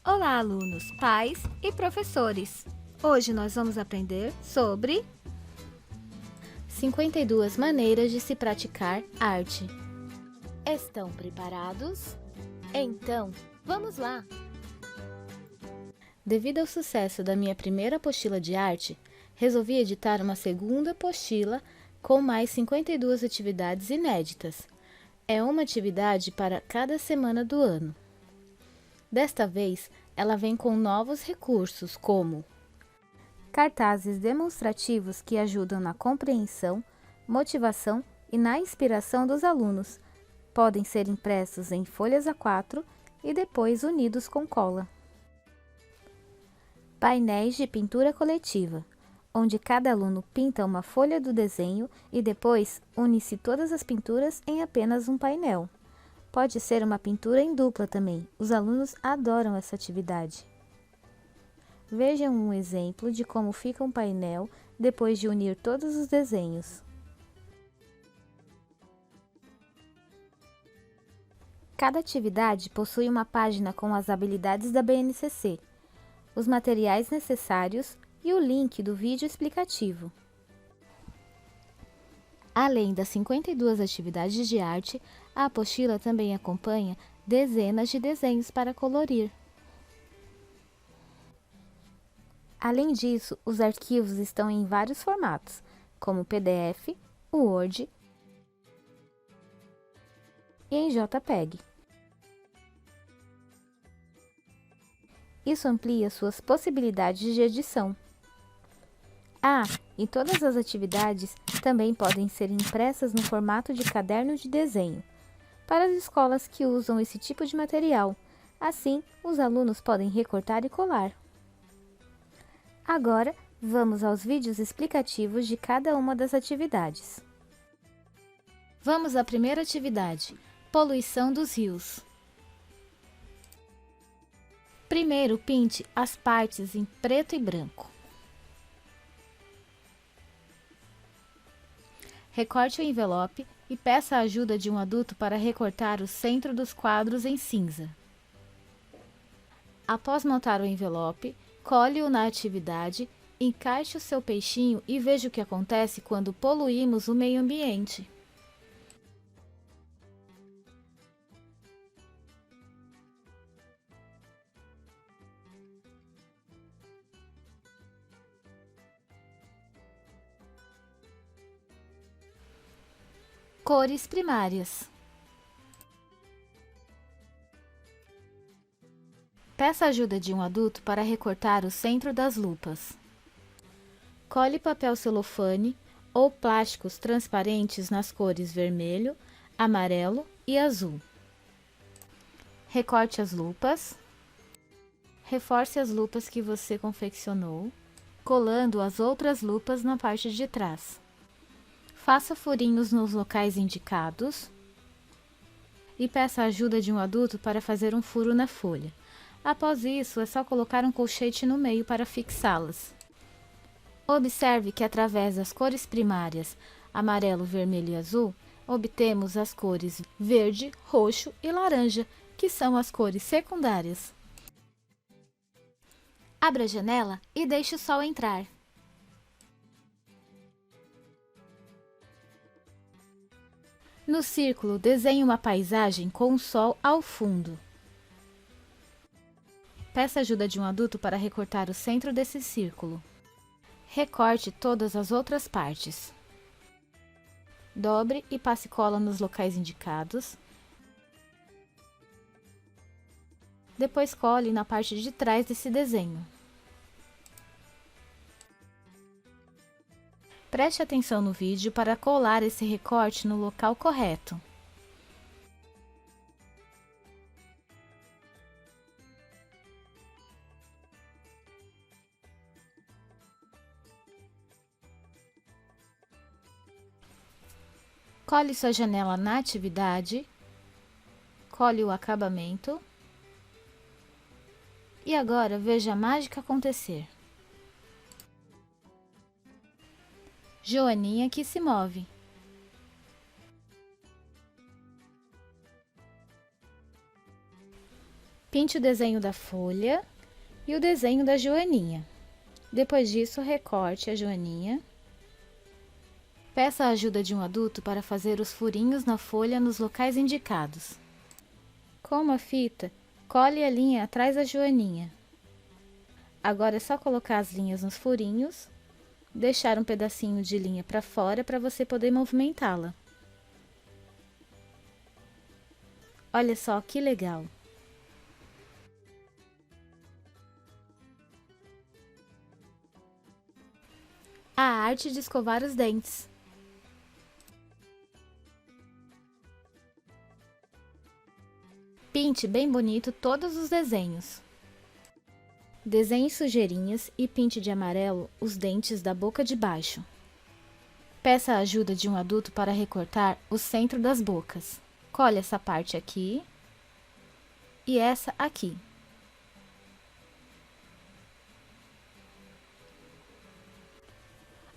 Olá, alunos, pais e professores! Hoje nós vamos aprender sobre 52 maneiras de se praticar arte. Estão preparados? Então, vamos lá! Devido ao sucesso da minha primeira apostila de arte, resolvi editar uma segunda apostila com mais 52 atividades inéditas. É uma atividade para cada semana do ano. Desta vez, ela vem com novos recursos, como cartazes demonstrativos que ajudam na compreensão, motivação e na inspiração dos alunos. Podem ser impressos em folhas A4 e depois unidos com cola. Painéis de pintura coletiva, onde cada aluno pinta uma folha do desenho e depois une-se todas as pinturas em apenas um painel. Pode ser uma pintura em dupla também, os alunos adoram essa atividade. Vejam um exemplo de como fica um painel depois de unir todos os desenhos. Cada atividade possui uma página com as habilidades da BNCC, os materiais necessários e o link do vídeo explicativo. Além das 52 atividades de arte, a apostila também acompanha dezenas de desenhos para colorir. Além disso, os arquivos estão em vários formatos, como PDF, Word e em JPEG. Isso amplia suas possibilidades de edição. E todas as atividades também podem ser impressas no formato de caderno de desenho, para as escolas que usam esse tipo de material. Assim, os alunos podem recortar e colar. Agora, vamos aos vídeos explicativos de cada uma das atividades. Vamos à primeira atividade: poluição dos rios. Primeiro, pinte as partes em preto e branco. Recorte o envelope e peça a ajuda de um adulto para recortar o centro dos quadros em cinza. Após montar o envelope, cole-o na atividade, encaixe o seu peixinho e veja o que acontece quando poluímos o meio ambiente. Cores primárias. Peça a ajuda de um adulto para recortar o centro das lupas. Cole papel celofane ou plásticos transparentes nas cores vermelho, amarelo e azul. Recorte as lupas. Reforce as lupas que você confeccionou, colando as outras lupas na parte de trás. Faça furinhos nos locais indicados e peça a ajuda de um adulto para fazer um furo na folha. Após isso, é só colocar um colchete no meio para fixá-las. Observe que através das cores primárias, amarelo, vermelho e azul, obtemos as cores verde, roxo e laranja, que são as cores secundárias. Abra a janela e deixe o sol entrar. No círculo, desenhe uma paisagem com o sol ao fundo. Peça ajuda de um adulto para recortar o centro desse círculo. Recorte todas as outras partes. Dobre e passe cola nos locais indicados. Depois cole na parte de trás desse desenho. Preste atenção no vídeo para colar esse recorte no local correto. Cole sua janela na atividade, cole o acabamento e agora veja a mágica acontecer. Joaninha que se move. Pinte o desenho da folha e o desenho da joaninha. Depois disso, recorte a joaninha. Peça a ajuda de um adulto para fazer os furinhos na folha nos locais indicados. Com uma fita, cole a linha atrás da joaninha. Agora é só colocar as linhas nos furinhos, deixar um pedacinho de linha para fora para você poder movimentá-la. Olha só que legal! A arte de escovar os dentes. Pinte bem bonito todos os desenhos. Desenhe sujeirinhas e pinte de amarelo os dentes da boca de baixo. Peça a ajuda de um adulto para recortar o centro das bocas. Cole essa parte aqui e essa aqui.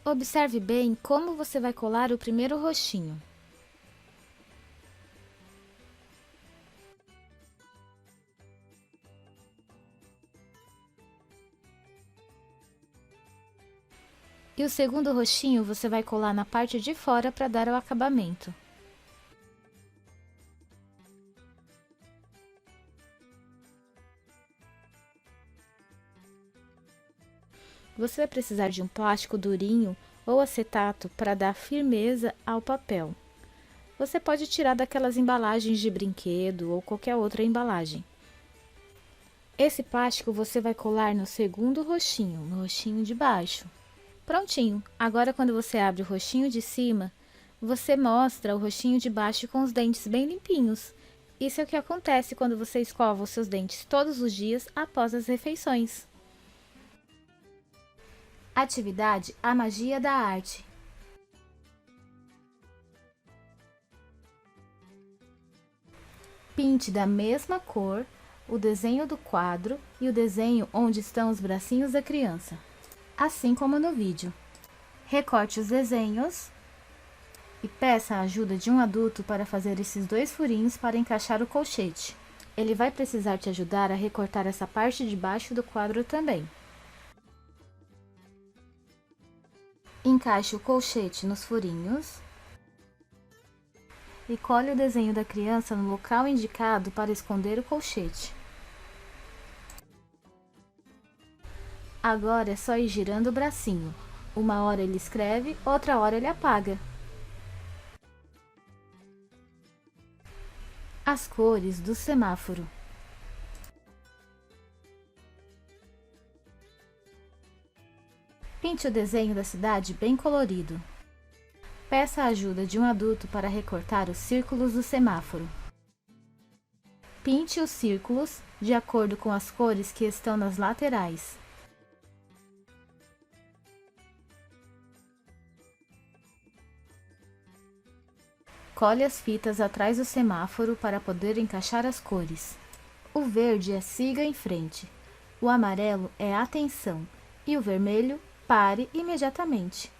Observe bem como você vai colar o primeiro rostinho. E o segundo rostinho você vai colar na parte de fora para dar o acabamento. Você vai precisar de um plástico durinho ou acetato para dar firmeza ao papel. Você pode tirar daquelas embalagens de brinquedo ou qualquer outra embalagem. Esse plástico você vai colar no segundo rostinho, no rostinho de baixo. Prontinho! Agora quando você abre o rostinho de cima, você mostra o rostinho de baixo com os dentes bem limpinhos. Isso é o que acontece quando você escova os seus dentes todos os dias após as refeições. Atividade: A Magia da Arte. Pinte da mesma cor o desenho do quadro e o desenho onde estão os bracinhos da criança, assim como no vídeo. Recorte os desenhos e peça a ajuda de um adulto para fazer esses dois furinhos para encaixar o colchete. Ele vai precisar te ajudar a recortar essa parte de baixo do quadro também. Encaixe o colchete nos furinhos e cole o desenho da criança no local indicado para esconder o colchete. Agora é só ir girando o bracinho. Uma hora ele escreve, outra hora ele apaga. As cores do semáforo. Pinte o desenho da cidade bem colorido. Peça a ajuda de um adulto para recortar os círculos do semáforo. Pinte os círculos de acordo com as cores que estão nas laterais. Cole as fitas atrás do semáforo para poder encaixar as cores. O verde é siga em frente, o amarelo é atenção e o vermelho pare imediatamente.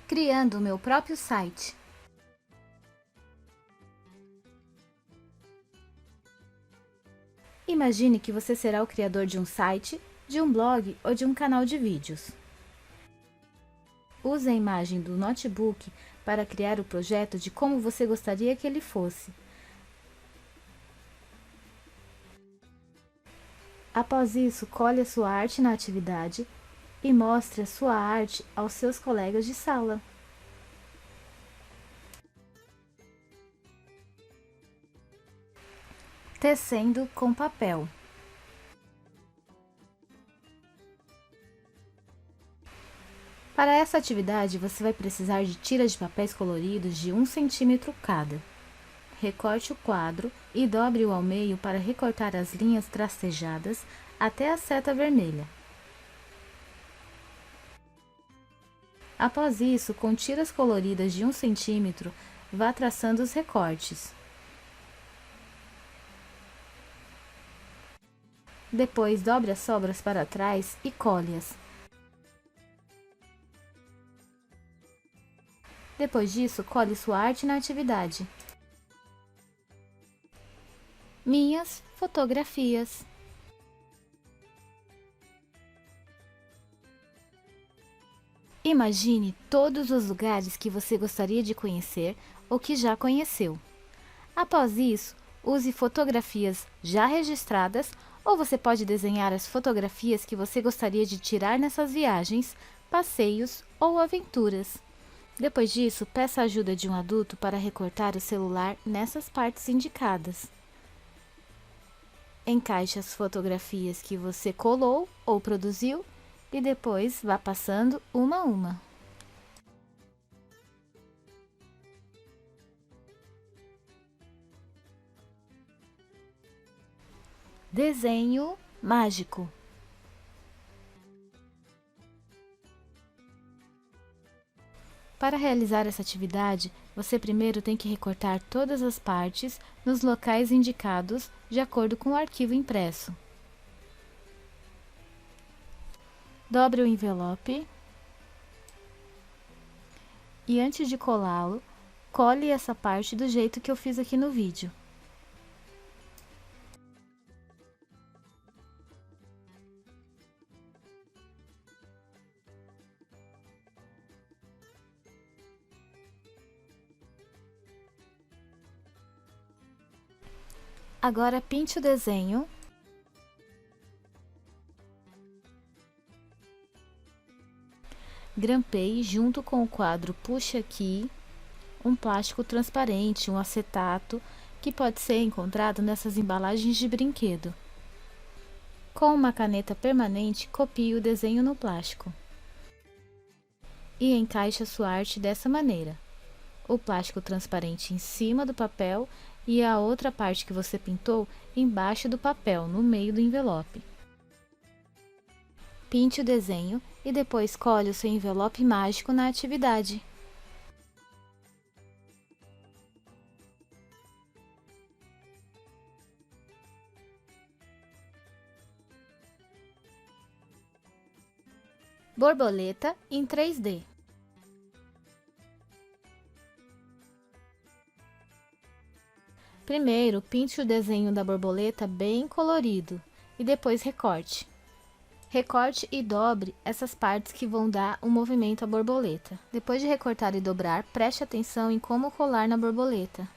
Criando o meu próprio site. Imagine que você será o criador de um site, de um blog ou de um canal de vídeos. Use a imagem do notebook para criar o projeto de como você gostaria que ele fosse. Após isso, cole a sua arte na atividade e mostre a sua arte aos seus colegas de sala. Tecendo com papel. Para essa atividade, você vai precisar de tiras de papéis coloridos de 1 centímetro cada. Recorte o quadro e dobre-o ao meio para recortar as linhas tracejadas até a seta vermelha. Após isso, com tiras coloridas de 1 centímetro, vá traçando os recortes. Depois, dobre as sobras para trás e cole-as. Depois disso, cole sua arte na atividade. Minhas fotografias. Imagine todos os lugares que você gostaria de conhecer ou que já conheceu. Após isso, use fotografias já registradas ou você pode desenhar as fotografias que você gostaria de tirar nessas viagens, passeios ou aventuras. Depois disso, peça a ajuda de um adulto para recortar o celular nessas partes indicadas. Encaixe as fotografias que você colou ou produziu e depois vá passando uma a uma. Desenho mágico. Para realizar essa atividade, você primeiro tem que recortar todas as partes nos locais indicados de acordo com o arquivo impresso. Dobre o envelope e antes de colá-lo, cole essa parte do jeito que eu fiz aqui no vídeo. Agora pinte o desenho. Grampeie junto com o quadro Puxe Aqui um plástico transparente, um acetato, que pode ser encontrado nessas embalagens de brinquedo. Com uma caneta permanente, copie o desenho no plástico. E encaixe a sua arte dessa maneira. O plástico transparente em cima do papel e a outra parte que você pintou embaixo do papel, no meio do envelope. Pinte o desenho e depois cole o seu envelope mágico na atividade. Borboleta em 3D. Primeiro, pinte o desenho da borboleta bem colorido e depois recorte. Recorte e dobre essas partes que vão dar um movimento à borboleta. Depois de recortar e dobrar, preste atenção em como colar na borboleta.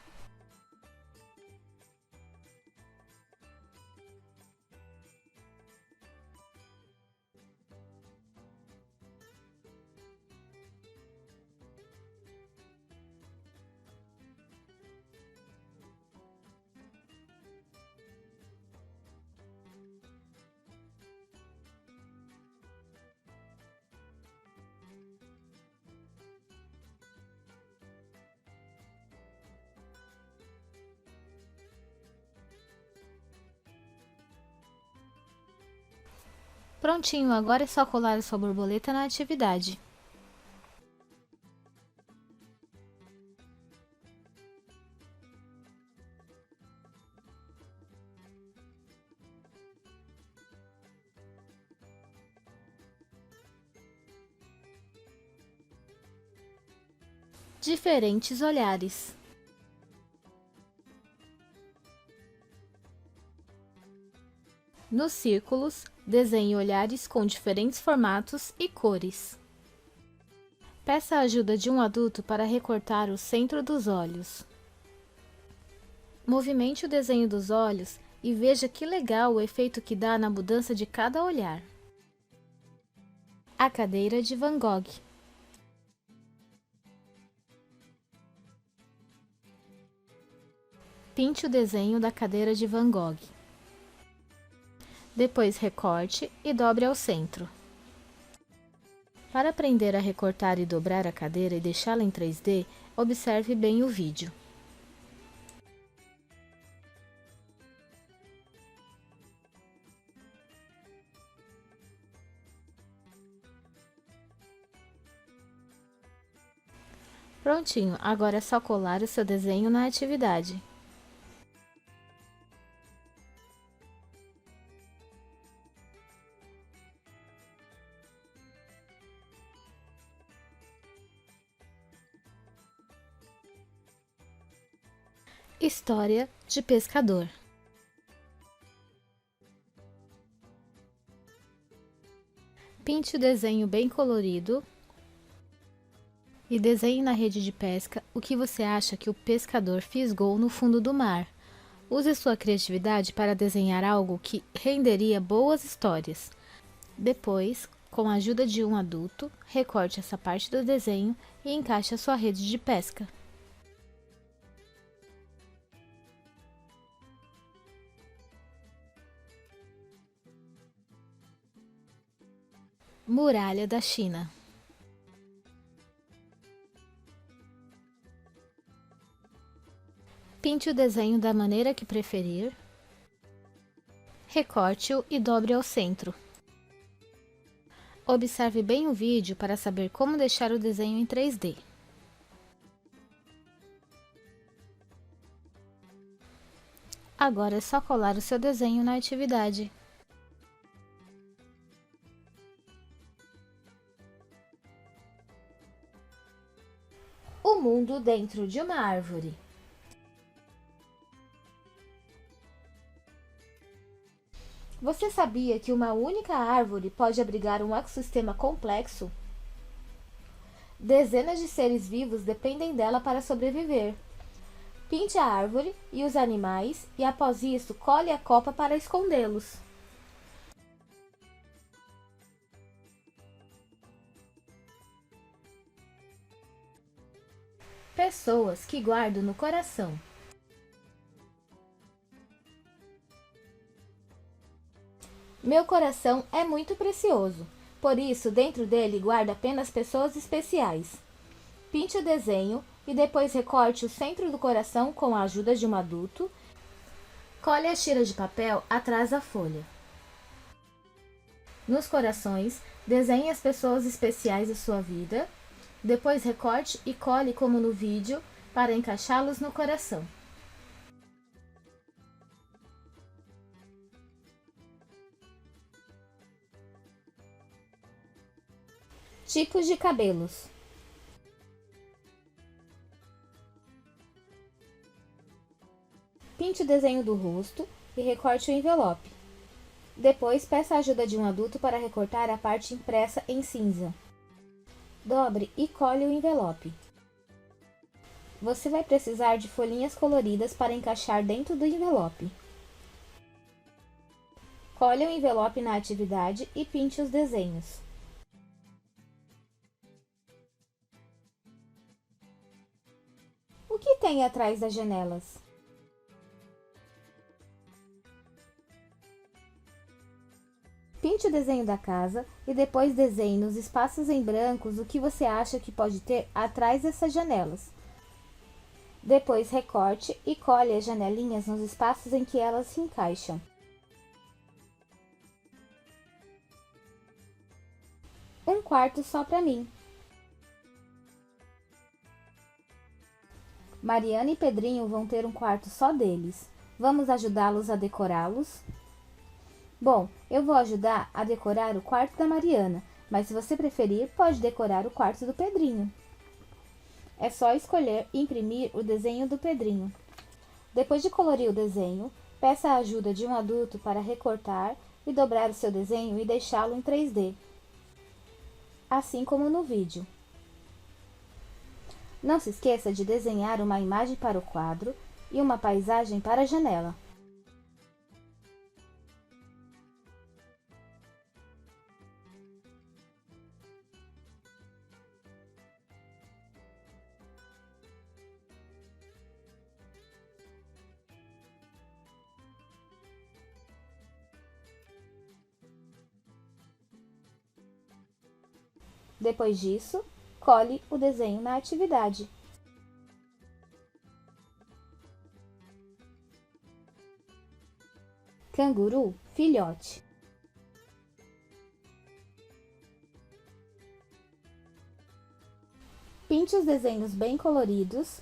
Prontinho, agora é só colar a sua borboleta na atividade. Diferentes olhares. Nos círculos, desenhe olhares com diferentes formatos e cores. Peça a ajuda de um adulto para recortar o centro dos olhos. Movimente o desenho dos olhos e veja que legal o efeito que dá na mudança de cada olhar. A cadeira de Van Gogh. Pinte o desenho da cadeira de Van Gogh. Depois recorte e dobre ao centro. Para aprender a recortar e dobrar a cadeira e deixá-la em 3D, observe bem o vídeo. Prontinho, agora é só colar o seu desenho na atividade. História de pescador. Pinte o desenho bem colorido e desenhe na rede de pesca o que você acha que o pescador fisgou no fundo do mar. Use sua criatividade para desenhar algo que renderia boas histórias. Depois, com a ajuda de um adulto, recorte essa parte do desenho e encaixe a sua rede de pesca. Muralha da China. Pinte o desenho da maneira que preferir, recorte-o e dobre ao centro. Observe bem o vídeo para saber como deixar o desenho em 3D. Agora é só colar o seu desenho na atividade. O mundo dentro de uma árvore. Você sabia que uma única árvore pode abrigar um ecossistema complexo? Dezenas de seres vivos dependem dela para sobreviver. Pinte a árvore e os animais e, após isso, colhe a copa para escondê-los. Pessoas que guardo no coração. Meu coração é muito precioso, por isso dentro dele guardo apenas pessoas especiais. Pinte o desenho e depois recorte o centro do coração com a ajuda de um adulto. Colhe as tiras de papel atrás da folha. Nos corações, desenhe as pessoas especiais da sua vida. Depois recorte e cole como no vídeo para encaixá-los no coração. Tipos de cabelos. Pinte o desenho do rosto e recorte o envelope. Depois, peça a ajuda de um adulto para recortar a parte impressa em cinza. Dobre e colhe o envelope. Você vai precisar de folhinhas coloridas para encaixar dentro do envelope. Colhe o envelope na atividade e pinte os desenhos. O que tem atrás das janelas? Pinte o desenho da casa e depois desenhe nos espaços em brancos o que você acha que pode ter atrás dessas janelas. Depois recorte e colhe as janelinhas nos espaços em que elas se encaixam. Um quarto só para mim. Mariana e Pedrinho vão ter um quarto só deles. Vamos ajudá-los a decorá-los? Bom, eu vou ajudar a decorar o quarto da Mariana, mas se você preferir, pode decorar o quarto do Pedrinho. É só escolher e imprimir o desenho do Pedrinho. Depois de colorir o desenho, peça a ajuda de um adulto para recortar e dobrar o seu desenho e deixá-lo em 3D, assim como no vídeo. Não se esqueça de desenhar uma imagem para o quadro e uma paisagem para a janela. Depois disso, cole o desenho na atividade. Canguru filhote. Pinte os desenhos bem coloridos.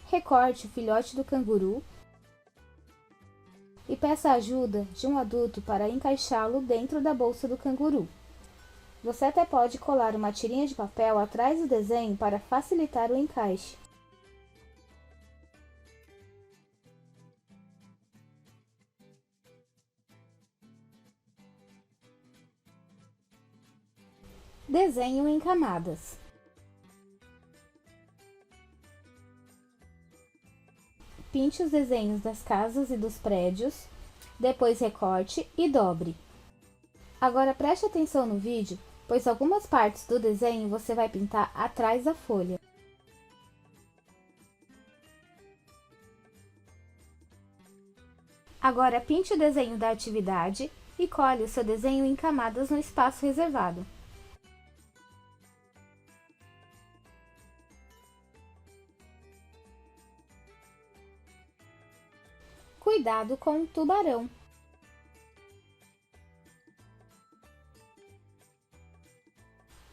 Recorte o filhote do canguru e peça a ajuda de um adulto para encaixá-lo dentro da bolsa do canguru. Você até pode colar uma tirinha de papel atrás do desenho para facilitar o encaixe. Desenho em camadas. Pinte os desenhos das casas e dos prédios, depois recorte e dobre. Agora preste atenção no vídeo, pois algumas partes do desenho você vai pintar atrás da folha. Agora pinte o desenho da atividade e cole o seu desenho em camadas no espaço reservado. Cuidado com o tubarão.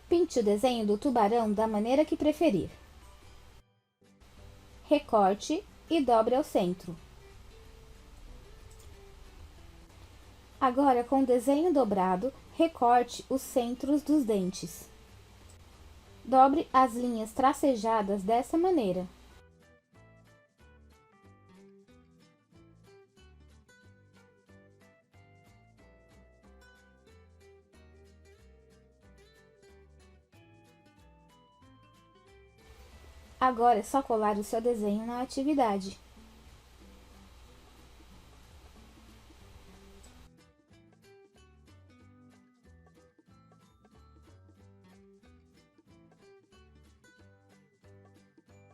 Pinte o desenho do tubarão da maneira que preferir. Recorte e dobre ao centro. Agora, com o desenho dobrado, recorte os centros dos dentes. Dobre as linhas tracejadas dessa maneira. Agora é só colar o seu desenho na atividade.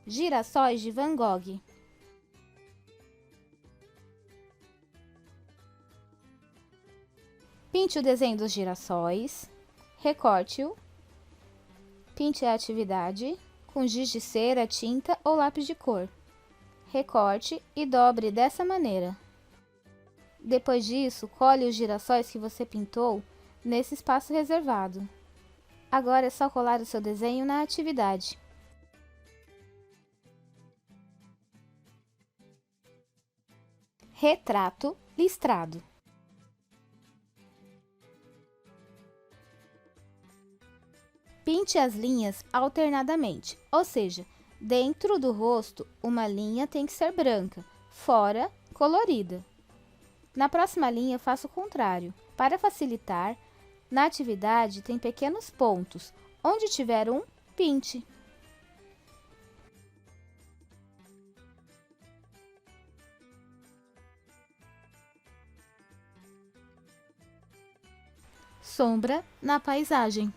Girassóis de Van Gogh. Pinte o desenho dos girassóis, recorte-o, pinte a atividade com giz de cera, tinta ou lápis de cor. Recorte e dobre dessa maneira. Depois disso, cole os girassóis que você pintou nesse espaço reservado. Agora é só colar o seu desenho na atividade. Retrato listrado. Pinte as linhas alternadamente, ou seja, dentro do rosto uma linha tem que ser branca, fora colorida. Na próxima linha faça o contrário. Para facilitar, na atividade tem pequenos pontos, onde tiver um, pinte. Sombra na paisagem.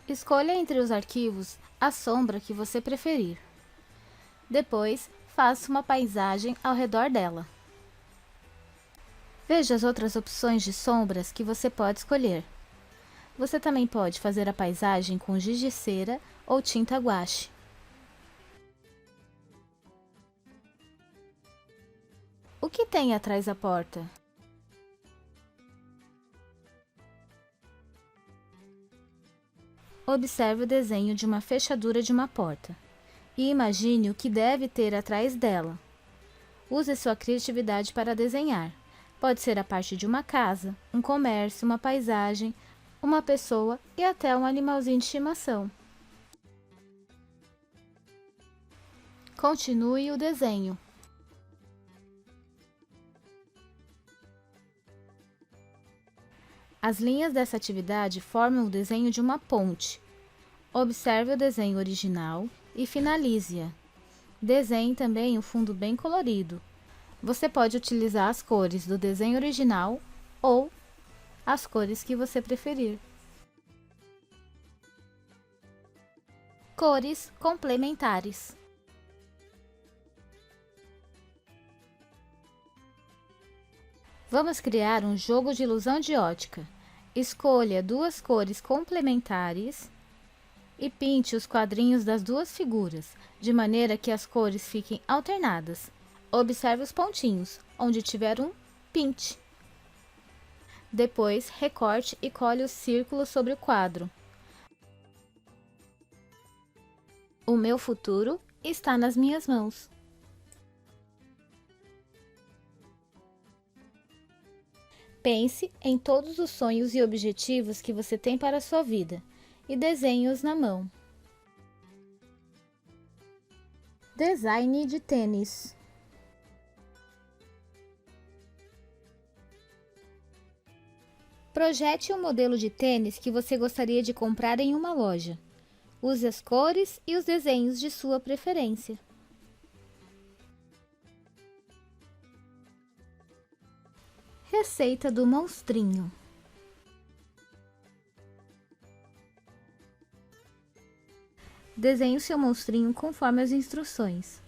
Escolha entre os arquivos a sombra que você preferir. Depois, faça uma paisagem ao redor dela. Veja as outras opções de sombras que você pode escolher. Você também pode fazer a paisagem com giz de cera ou tinta guache. O que tem atrás da porta? Observe o desenho de uma fechadura de uma porta e imagine o que deve ter atrás dela. Use sua criatividade para desenhar. Pode ser a parte de uma casa, um comércio, uma paisagem, uma pessoa e até um animalzinho de estimação. Continue o desenho. As linhas dessa atividade formam o desenho de uma ponte. Observe o desenho original e finalize-a. Desenhe também um fundo bem colorido. Você pode utilizar as cores do desenho original ou as cores que você preferir. Cores complementares. Vamos criar um jogo de ilusão de ótica. Escolha duas cores complementares e pinte os quadrinhos das duas figuras, de maneira que as cores fiquem alternadas. Observe os pontinhos, onde tiver um, pinte. Depois, recorte e cole os círculos sobre o quadro. O meu futuro está nas minhas mãos. Pense em todos os sonhos e objetivos que você tem para a sua vida e desenhe-os na mão. Design de tênis. Projete um modelo de tênis que você gostaria de comprar em uma loja. Use as cores e os desenhos de sua preferência. Receita do monstrinho. Desenhe o seu monstrinho conforme as instruções,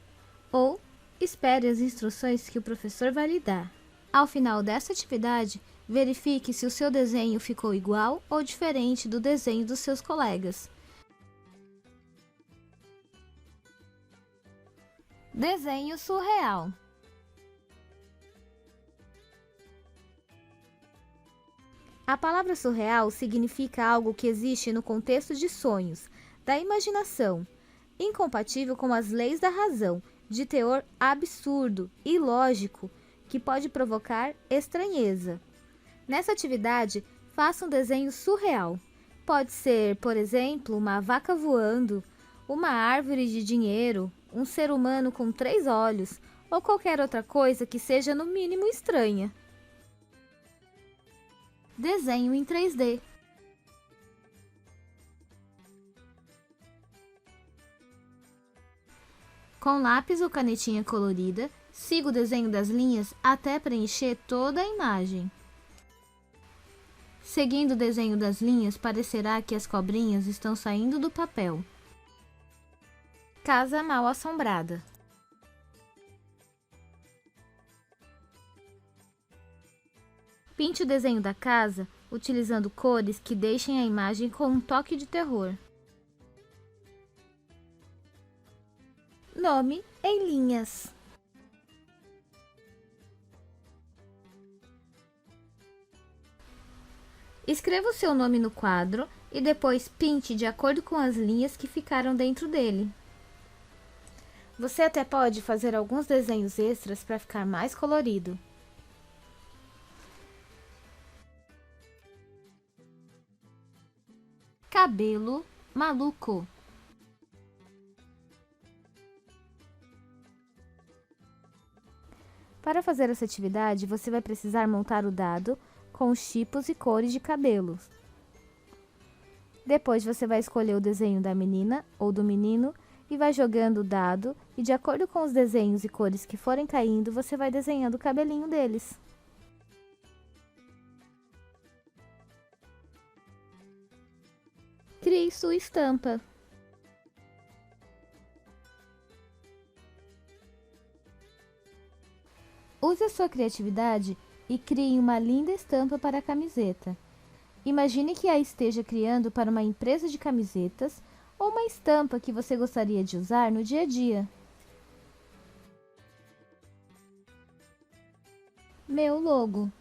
ou espere as instruções que o professor vai lhe dar. Ao final dessa atividade, verifique se o seu desenho ficou igual ou diferente do desenho dos seus colegas. Desenho surreal. A palavra surreal significa algo que existe no contexto de sonhos, da imaginação, incompatível com as leis da razão, de teor absurdo, ilógico, que pode provocar estranheza. Nessa atividade, faça um desenho surreal. Pode ser, por exemplo, uma vaca voando, uma árvore de dinheiro, um ser humano com 3 olhos, ou qualquer outra coisa que seja no mínimo estranha. Desenho em 3D. Com lápis ou canetinha colorida, siga o desenho das linhas até preencher toda a imagem. Seguindo o desenho das linhas, parecerá que as cobrinhas estão saindo do papel. Casa mal assombrada. Pinte o desenho da casa utilizando cores que deixem a imagem com um toque de terror. Nome em linhas. Escreva o seu nome no quadro e depois pinte de acordo com as linhas que ficaram dentro dele. Você até pode fazer alguns desenhos extras para ficar mais colorido. Cabelo maluco. Para fazer essa atividade, você vai precisar montar o dado com os tipos e cores de cabelos. Depois você vai escolher o desenho da menina ou do menino e vai jogando o dado e, de acordo com os desenhos e cores que forem caindo, você vai desenhando o cabelinho deles. Crie sua estampa. Use a sua criatividade e crie uma linda estampa para a camiseta. Imagine que a esteja criando para uma empresa de camisetas ou uma estampa que você gostaria de usar no dia a dia. Meu logo.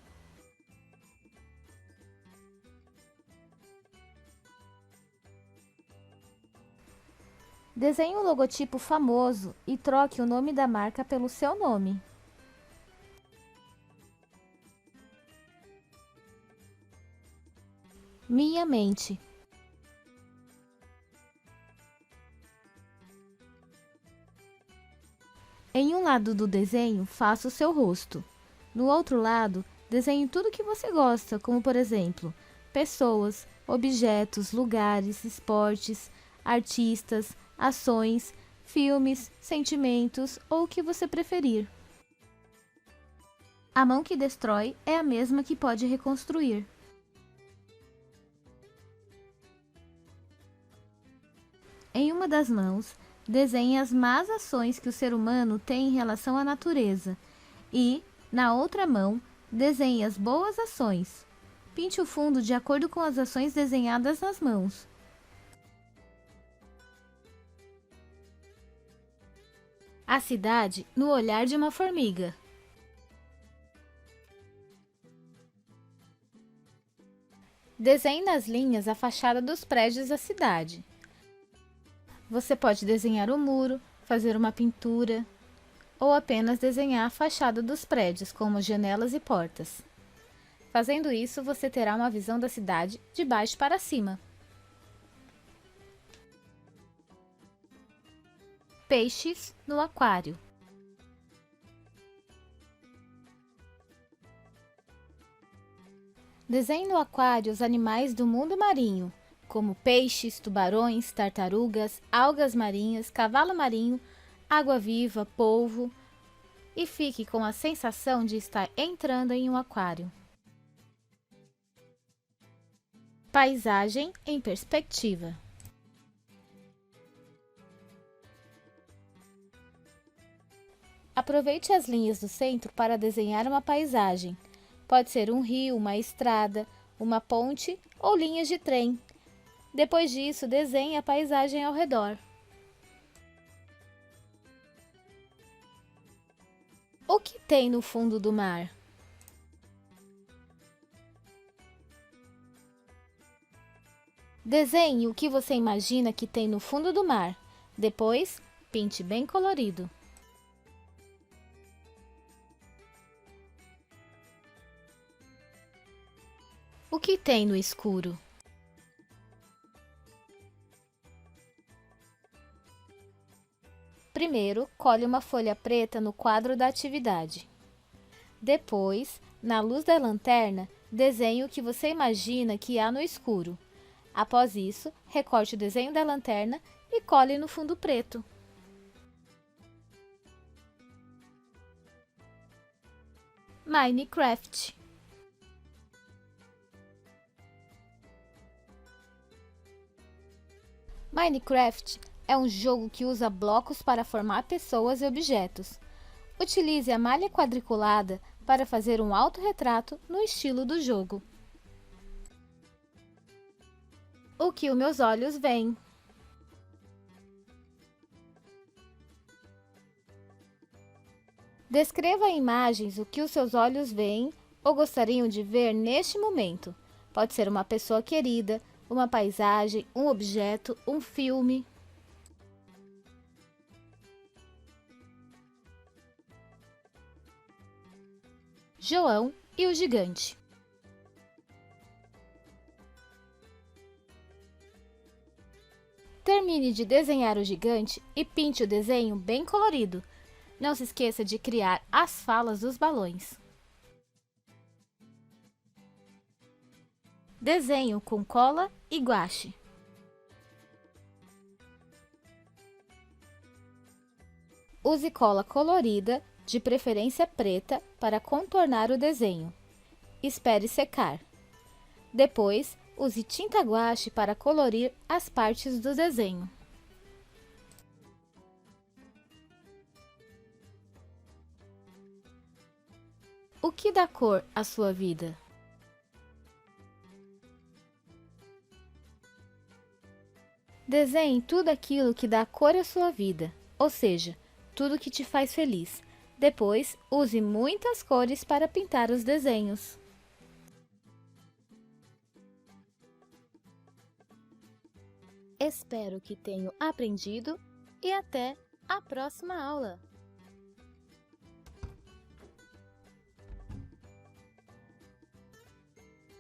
Desenhe um logotipo famoso e troque o nome da marca pelo seu nome. Minha mente. Em um lado do desenho, faça o seu rosto. No outro lado, desenhe tudo que você gosta, como por exemplo, pessoas, objetos, lugares, esportes, artistas, ações, filmes, sentimentos ou o que você preferir. A mão que destrói é a mesma que pode reconstruir. Em uma das mãos, desenhe as más ações que o ser humano tem em relação à natureza e, na outra mão, desenhe as boas ações. Pinte o fundo de acordo com as ações desenhadas nas mãos. A cidade no olhar de uma formiga. Desenhe nas linhas a fachada dos prédios da cidade. Você pode desenhar o muro, fazer uma pintura, ou apenas desenhar a fachada dos prédios, como janelas e portas. Fazendo isso, você terá uma visão da cidade de baixo para cima. Peixes no aquário. Desenhe no aquário os animais do mundo marinho, como peixes, tubarões, tartarugas, algas marinhas, cavalo marinho, água-viva, polvo, e fique com a sensação de estar entrando em um aquário. Paisagem em perspectiva. Aproveite as linhas do centro para desenhar uma paisagem. Pode ser um rio, uma estrada, uma ponte ou linhas de trem. Depois disso, desenhe a paisagem ao redor. O que tem no fundo do mar? Desenhe o que você imagina que tem no fundo do mar. Depois, pinte bem colorido. O que tem no escuro? Primeiro, cole uma folha preta no quadro da atividade. Depois, na luz da lanterna, desenhe o que você imagina que há no escuro. Após isso, recorte o desenho da lanterna e cole no fundo preto. Minecraft. Minecraft é um jogo que usa blocos para formar pessoas e objetos. Utilize a malha quadriculada para fazer um autorretrato no estilo do jogo. O que os meus olhos veem? Descreva em imagens o que os seus olhos veem ou gostariam de ver neste momento. Pode ser uma pessoa querida, uma paisagem, um objeto, um filme. João e o gigante. Termine de desenhar o gigante e pinte o desenho bem colorido. Não se esqueça de criar as falas dos balões. Desenho com cola e guache. Use cola colorida, de preferência preta, para contornar o desenho. Espere secar. Depois, use tinta guache para colorir as partes do desenho. O que dá cor à sua vida? Desenhe tudo aquilo que dá cor à sua vida, ou seja, tudo que te faz feliz. Depois, use muitas cores para pintar os desenhos. Espero que tenham aprendido e até a próxima aula!